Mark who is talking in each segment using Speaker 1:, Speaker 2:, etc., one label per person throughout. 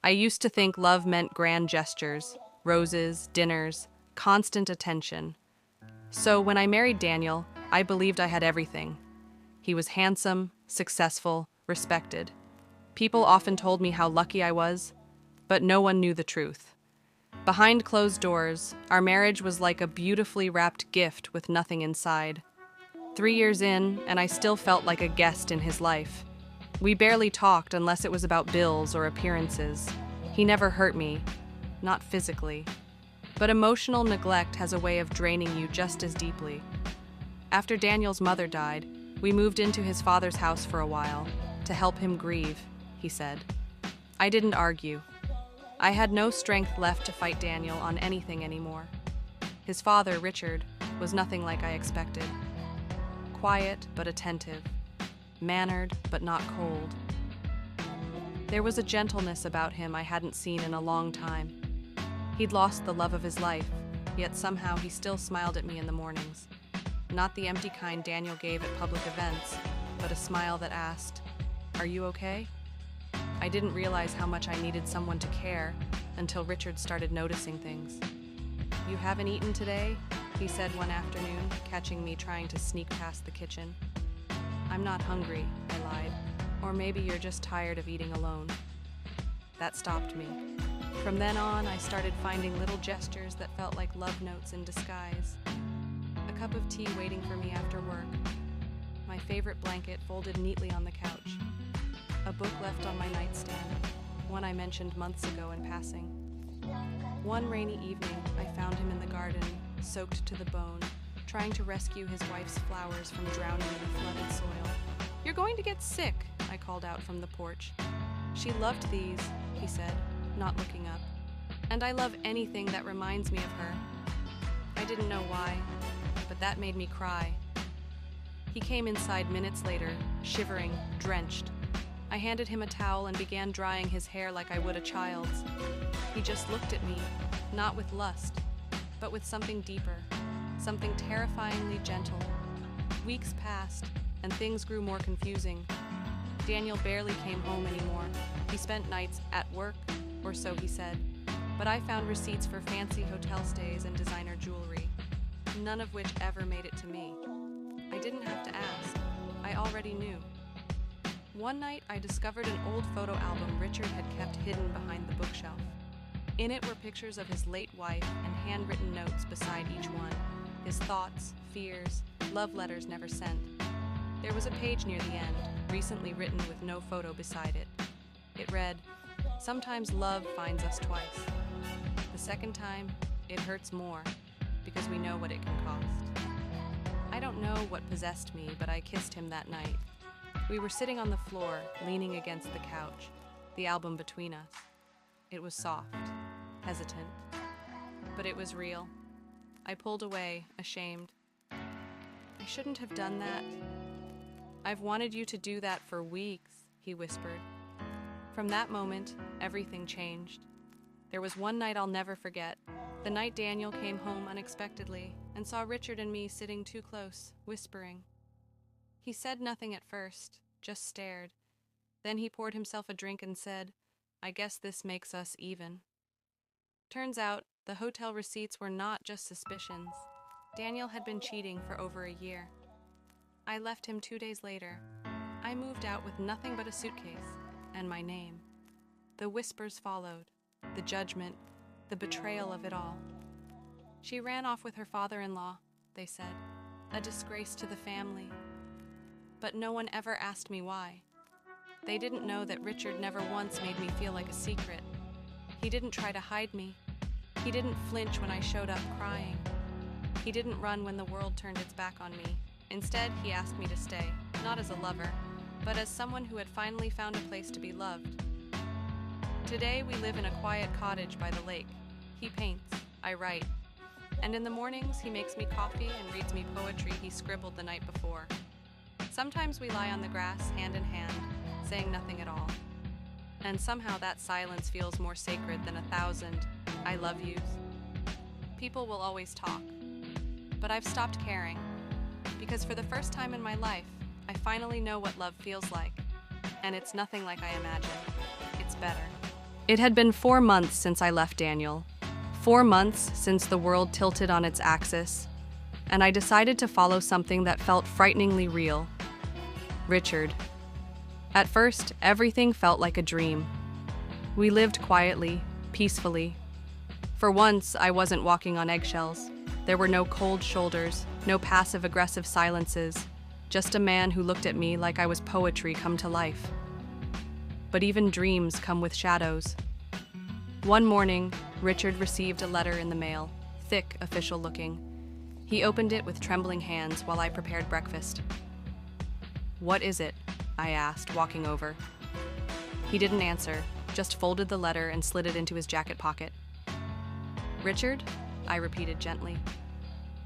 Speaker 1: I used to think love meant grand gestures, roses, dinners, constant attention. So when I married Daniel, I believed I had everything. He was handsome, successful, respected. People often told me how lucky I was, but no one knew the truth. Behind closed doors, our marriage was like a beautifully wrapped gift with nothing inside. 3 years in, and I still felt like a guest in his life. We barely talked unless it was about bills or appearances. He never hurt me, not physically. But emotional neglect has a way of draining you just as deeply. After Daniel's mother died, we moved into his father's house for a while, to help him grieve, he said. I didn't argue. I had no strength left to fight Daniel on anything anymore. His father, Richard, was nothing like I expected. Quiet but attentive, mannered but not cold. There was a gentleness about him I hadn't seen in a long time. He'd lost the love of his life, yet somehow he still smiled at me in the mornings. Not the empty kind Daniel gave at public events, but a smile that asked, "Are you okay?" I didn't realize how much I needed someone to care until Richard started noticing things. "You haven't eaten today?" he said one afternoon, catching me trying to sneak past the kitchen. "I'm not hungry," I lied. "Or maybe you're just tired of eating alone." That stopped me. From then on, I started finding little gestures that felt like love notes in disguise. A cup of tea waiting for me after work. My favorite blanket folded neatly on the couch. A book left on my nightstand, one I mentioned months ago in passing. One rainy evening, I found him in the garden, soaked to the bone, trying to rescue his wife's flowers from drowning in the flooded soil. "You're going to get sick," I called out from the porch. "She loved these," he said, not looking up. "And I love anything that reminds me of her." I didn't know why, but that made me cry. He came inside minutes later, shivering, drenched. I handed him a towel and began drying his hair like I would a child's. He just looked at me, not with lust, but with something deeper, something terrifyingly gentle. Weeks passed, and things grew more confusing. Daniel barely came home anymore. He spent nights at work, or so he said, but I found receipts for fancy hotel stays and designer jewelry, none of which ever made it to me. I didn't have to ask. I already knew. One night, I discovered an old photo album Richard had kept hidden behind the bookshelf. In it were pictures of his late wife and handwritten notes beside each one, his thoughts, fears, love letters never sent. There was a page near the end, recently written with no photo beside it. It read, "Sometimes love finds us twice. The second time, it hurts more, because we know what it can cost." I don't know what possessed me, but I kissed him that night. We were sitting on the floor, leaning against the couch, the album between us. It was soft, hesitant, but it was real. I pulled away, ashamed. "I shouldn't have done that." "I've wanted you to do that for weeks," he whispered. From that moment, everything changed. There was one night I'll never forget, the night Daniel came home unexpectedly and saw Richard and me sitting too close, whispering. He said nothing at first, just stared. Then he poured himself a drink and said, "I guess this makes us even." Turns out, the hotel receipts were not just suspicions. Daniel had been cheating for over a year. I left him 2 days later. I moved out with nothing but a suitcase and my name. The whispers followed, the judgment, the betrayal of it all. "She ran off with her father-in-law," they said, "a disgrace to the family." But no one ever asked me why. They didn't know that Richard never once made me feel like a secret. He didn't try to hide me. He didn't flinch when I showed up crying. He didn't run when the world turned its back on me. Instead, he asked me to stay, not as a lover, but as someone who had finally found a place to be loved. Today, we live in a quiet cottage by the lake. He paints, I write. And in the mornings, he makes me coffee and reads me poetry he scribbled the night before. Sometimes we lie on the grass, hand in hand, saying nothing at all. And somehow that silence feels more sacred than 1,000 "I love yous." People will always talk, but I've stopped caring, because for the first time in my life, I finally know what love feels like, and it's nothing like I imagined. It's better. It had been 4 months since I left Daniel. 4 months since the world tilted on its axis, and I decided to follow something that felt frighteningly real. Richard. At first, everything felt like a dream. We lived quietly, peacefully. For once, I wasn't walking on eggshells. There were no cold shoulders, no passive-aggressive silences, just a man who looked at me like I was poetry come to life. But even dreams come with shadows. One morning, Richard received a letter in the mail, thick, official-looking. He opened it with trembling hands while I prepared breakfast. "What is it?" I asked, walking over. He didn't answer, just folded the letter and slid it into his jacket pocket. "Richard?" I repeated gently.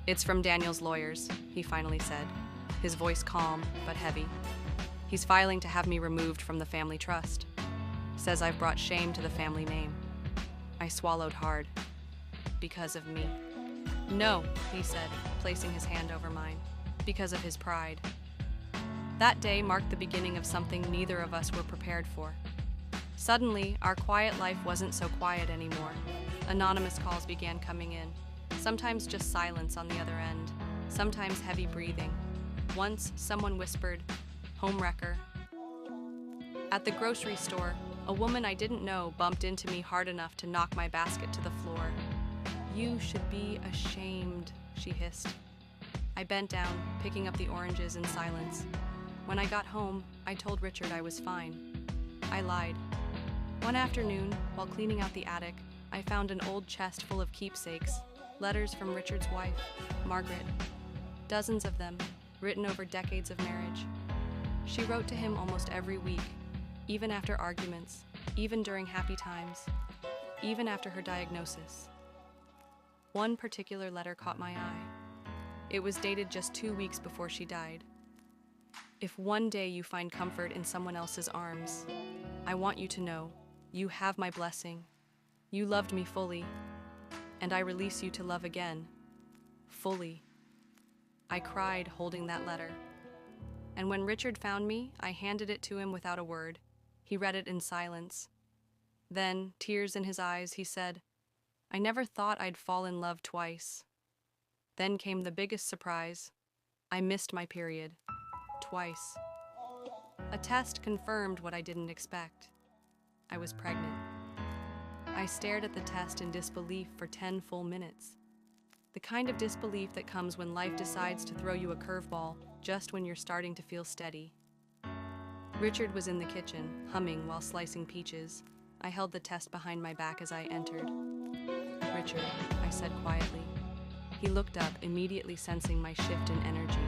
Speaker 1: "It's from Daniel's lawyers," he finally said, his voice calm but heavy. "He's filing to have me removed from the family trust. Says I've brought shame to the family name." I swallowed hard. "Because of me." "No," he said, placing his hand over mine. "Because of his pride." That day marked the beginning of something neither of us were prepared for. Suddenly, our quiet life wasn't so quiet anymore. Anonymous calls began coming in, sometimes just silence on the other end, sometimes heavy breathing. Once, someone whispered, "Homewrecker." At the grocery store, a woman I didn't know bumped into me hard enough to knock my basket to the floor. "You should be ashamed," she hissed. I bent down, picking up the oranges in silence. When I got home, I told Richard I was fine. I lied. One afternoon, while cleaning out the attic, I found an old chest full of keepsakes, letters from Richard's wife, Margaret. Dozens of them, written over decades of marriage. She wrote to him almost every week, even after arguments, even during happy times, even after her diagnosis. One particular letter caught my eye. It was dated just 2 weeks before she died. "If one day you find comfort in someone else's arms, I want you to know, you have my blessing. You loved me fully, and I release you to love again, fully." I cried holding that letter. And when Richard found me, I handed it to him without a word. He read it in silence. Then, tears in his eyes, he said, "I never thought I'd fall in love twice." Then came the biggest surprise. I missed my period. Twice. A test confirmed what I didn't expect. I was pregnant. I stared at the test in disbelief for 10 full minutes. The kind of disbelief that comes when life decides to throw you a curveball just when you're starting to feel steady. Richard was in the kitchen, humming while slicing peaches. I held the test behind my back as I entered. "Richard," I said quietly. He looked up, immediately sensing my shift in energy.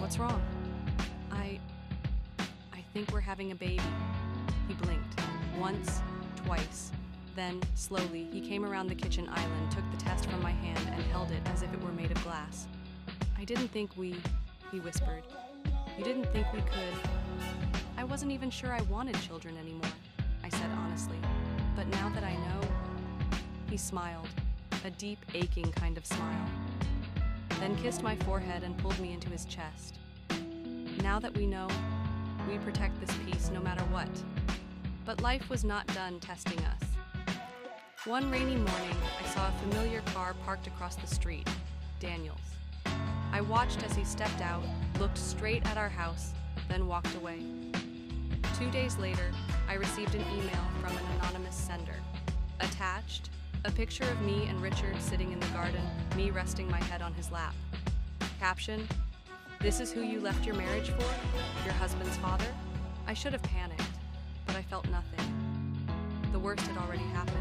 Speaker 1: "What's wrong?" I think we're having a baby." He blinked. Once, twice. Then, slowly, he came around the kitchen island, took the test from my hand, and held it as if it were made of glass. "I didn't think he whispered. "You didn't think we could?" "I wasn't even sure I wanted children anymore," I said honestly. "But now that I know..." He smiled, a deep, aching kind of smile. Then kissed my forehead and pulled me into his chest. "Now that we know, we protect this peace no matter what." But life was not done testing us. One rainy morning, I saw a familiar car parked across the street, Daniel's. I watched as he stepped out, looked straight at our house, then walked away. 2 days later, I received an email from an anonymous sender. Attached, a picture of me and Richard sitting in the garden, me resting my head on his lap. Caption, "This is who you left your marriage for? Your husband's father?" I should have panicked, but I felt nothing. The worst had already happened.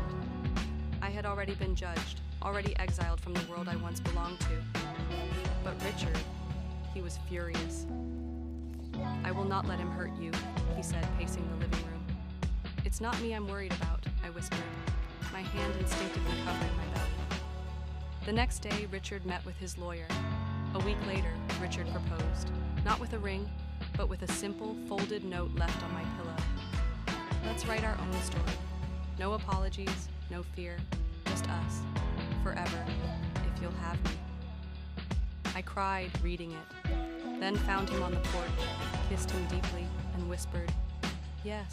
Speaker 1: I had already been judged, already exiled from the world I once belonged to. But Richard, he was furious. "I will not let him hurt you," he said, pacing the living room. "It's not me I'm worried about," I whispered, my hand instinctively covering my belly. The next day, Richard met with his lawyer. A week later, Richard proposed, not with a ring, but with a simple, folded note left on my pillow. Let's write our own story. No apologies, no fear, just us, forever, if you'll have me. I cried reading it, then found him on the porch, kissed him deeply, and whispered, "Yes,